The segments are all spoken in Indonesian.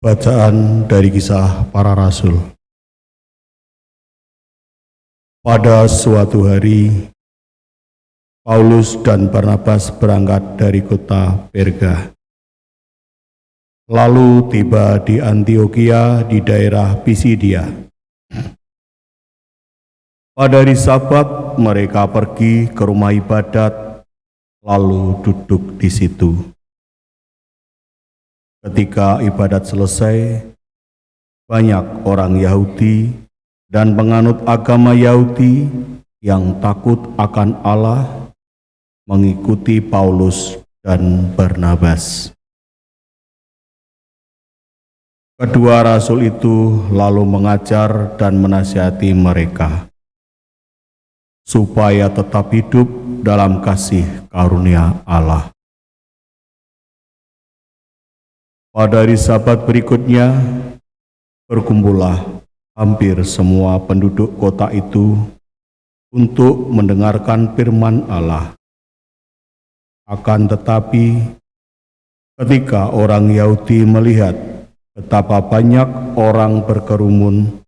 Bacaan dari Kisah Para Rasul. Pada suatu hari, Paulus dan Barnabas berangkat dari kota Perga. Lalu tiba di Antiokhia di daerah Pisidia. Pada hari Sabat, mereka pergi ke rumah ibadat, lalu duduk di situ. Ketika ibadat selesai, banyak orang Yahudi dan penganut agama Yahudi yang takut akan Allah mengikuti Paulus dan Barnabas. Kedua rasul itu lalu mengajar dan menasihati mereka supaya tetap hidup dalam kasih karunia Allah. Pada hari Sabat berikutnya, berkumpullah hampir semua penduduk kota itu untuk mendengarkan firman Allah. Akan tetapi, ketika orang Yahudi melihat betapa banyak orang berkerumun,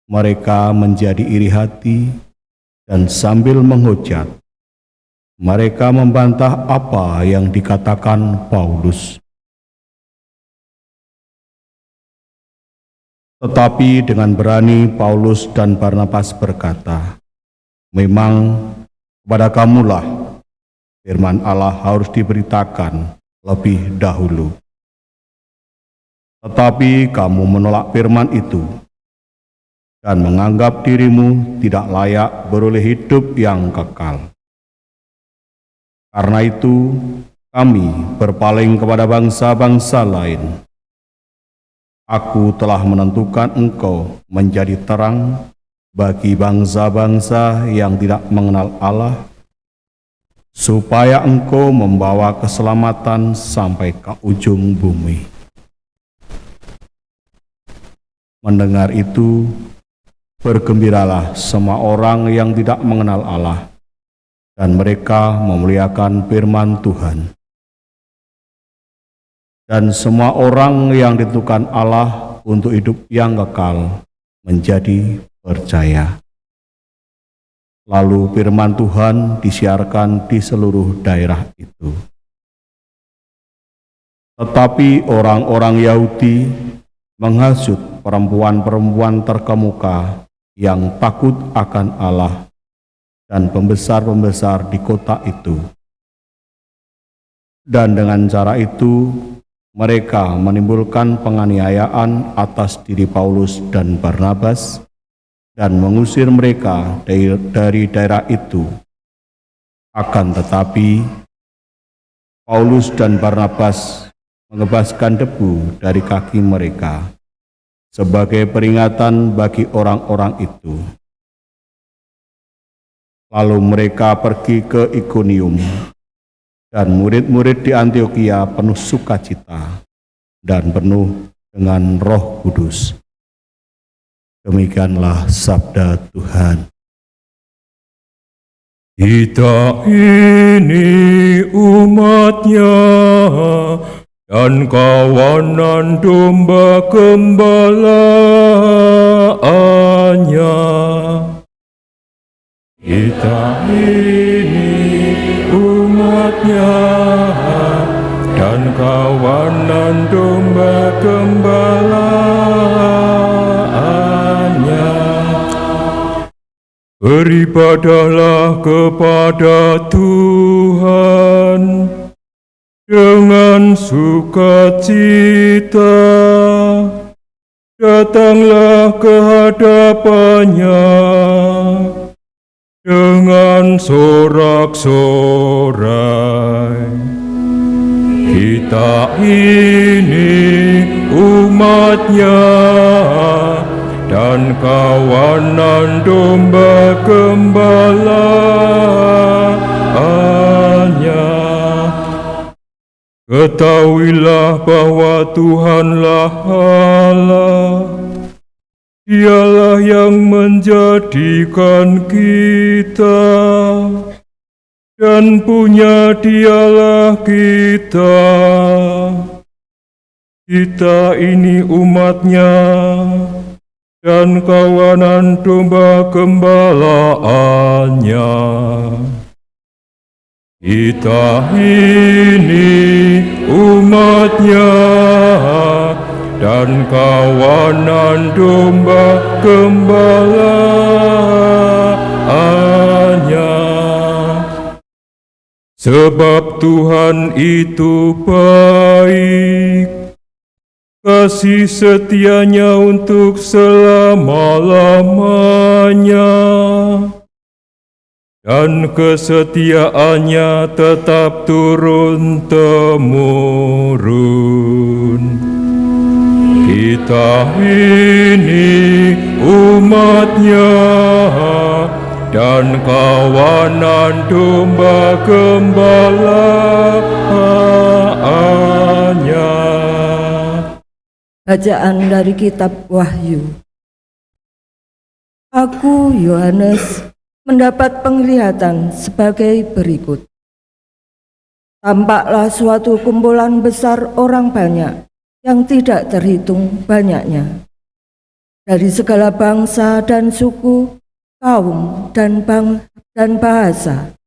mereka menjadi iri hati dan sambil menghujat, mereka membantah apa yang dikatakan Paulus. Tetapi dengan berani Paulus dan Barnabas berkata, "Memang kepada kamulah firman Allah harus diberitakan lebih dahulu. Tetapi kamu menolak firman itu dan menganggap dirimu tidak layak beroleh hidup yang kekal. Karena itu kami berpaling kepada bangsa-bangsa lain. Aku telah menentukan engkau menjadi terang bagi bangsa-bangsa yang tidak mengenal Allah, supaya engkau membawa keselamatan sampai ke ujung bumi." Mendengar itu, bergembiralah semua orang yang tidak mengenal Allah, dan mereka memuliakan firman Tuhan. Dan semua orang yang ditentukan Allah untuk hidup yang kekal menjadi percaya. Lalu firman Tuhan disiarkan di seluruh daerah itu. Tetapi orang-orang Yahudi menghasut perempuan-perempuan terkemuka yang takut akan Allah dan pembesar-pembesar di kota itu. Dan dengan cara itu, mereka menimbulkan penganiayaan atas diri Paulus dan Barnabas dan mengusir mereka dari daerah itu. Akan tetapi, Paulus dan Barnabas mengebaskan debu dari kaki mereka sebagai peringatan bagi orang-orang itu. Lalu mereka pergi ke Ikonium, dan murid-murid di Antiokhia penuh sukacita dan penuh dengan Roh Kudus. Demikianlah sabda Tuhan. Kita ini umat-Nya dan kawanan domba gembalaannya. Kita ini umat-Nya dan kawanan domba gembalaannya. Beribadahlah kepada Tuhan dengan sukacita, datanglah ke hadapan-Nya dengan sorak-sorai. Kita ini umat-Nya dan kawanan domba gembalaannya. Ketahuilah bahwa Tuhanlah Allah, Dialah yang menjadikan kita, dan punya Dialah kita. kita ini umatnya dan kawanan domba gembalaannya. Kita ini umatnya dan kawanan domba gembalaannya. Sebab Tuhan itu baik, kasih setianya untuk selama-lamanya, dan kesetiaannya tetap turun-temurun. Kita ini umatnya dan kawanan domba gembalaannya. Bacaan dari kitab Wahyu. Aku, Yohanes, mendapat penglihatan sebagai berikut. Tampaklah suatu kumpulan besar orang banyak yang tidak terhitung banyaknya, dari segala bangsa dan suku, kaum dan bahasa.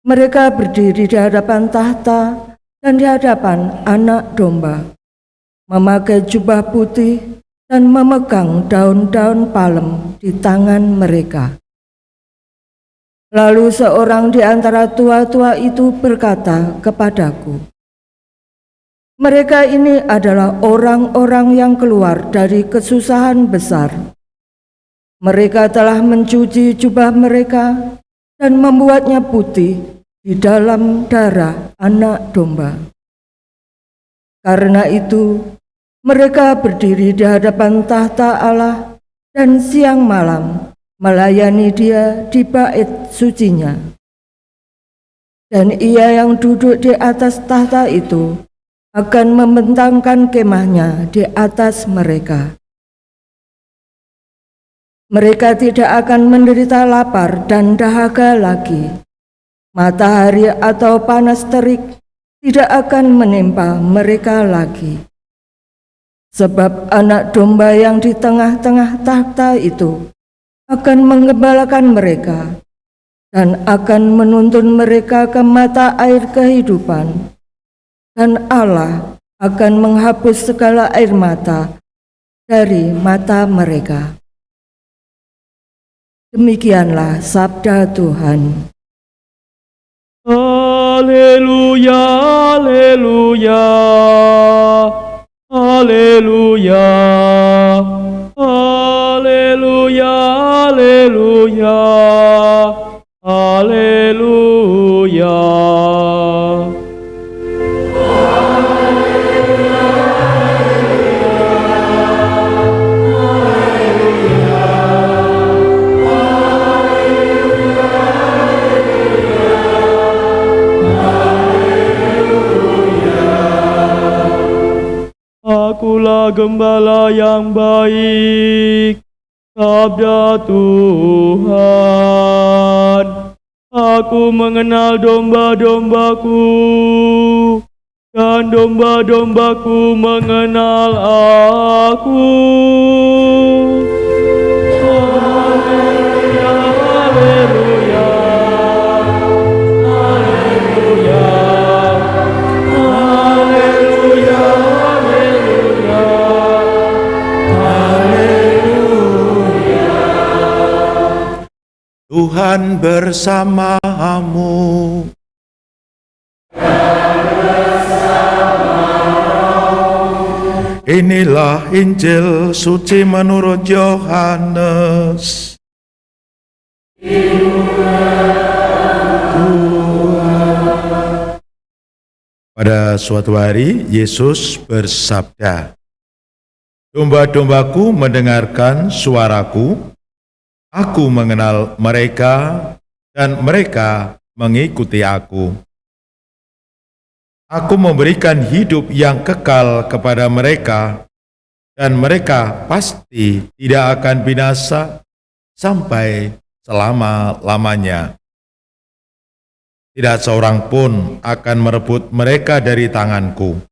Mereka berdiri di hadapan tahta dan di hadapan Anak Domba, memakai jubah putih dan memegang daun-daun palem di tangan mereka. Lalu seorang di antara tua-tua itu berkata kepadaku, mereka ini adalah orang-orang yang keluar dari kesusahan besar. Mereka telah mencuci jubah mereka dan membuatnya putih di dalam darah Anak Domba. Karena itu, mereka berdiri di hadapan tahta Allah dan siang malam melayani Dia di bait sucinya. Dan Ia yang duduk di atas tahta itu akan membentangkan kemahnya di atas mereka. Mereka tidak akan menderita lapar dan dahaga lagi. Matahari atau panas terik tidak akan menimpa mereka lagi. Sebab Anak Domba yang di tengah-tengah tahta itu akan menggembalakan mereka dan akan menuntun mereka ke mata air kehidupan. Dan Allah akan menghapus segala air mata dari mata mereka. Demikianlah sabda Tuhan. Haleluya, haleluya, haleluya, haleluya, haleluya, haleluya. Akulah gembala yang baik, sabda Tuhan. Aku mengenal domba-dombaku, dan domba-dombaku mengenal aku. Haleluya, haleluya, haleluya, haleluya. Tuhan bersamamu. Inilah Injil suci menurut Yohanes. Pada suatu hari, Yesus bersabda, "Domba-dombaku mendengarkan suaraku, Aku mengenal mereka, dan mereka mengikuti aku. Aku memberikan hidup yang kekal kepada mereka, dan mereka pasti tidak akan binasa sampai selama-lamanya. Tidak seorang pun akan merebut mereka dari tanganku.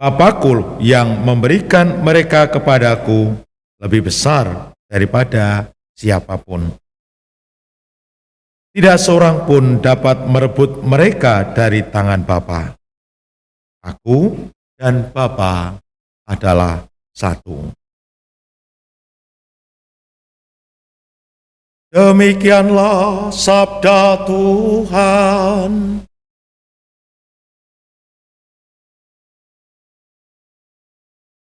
Bapakku yang memberikan mereka kepadaku lebih besar daripada siapapun. Tidak seorang pun dapat merebut mereka dari tangan Bapa. Aku dan Bapa adalah satu. Demikianlah sabda Tuhan.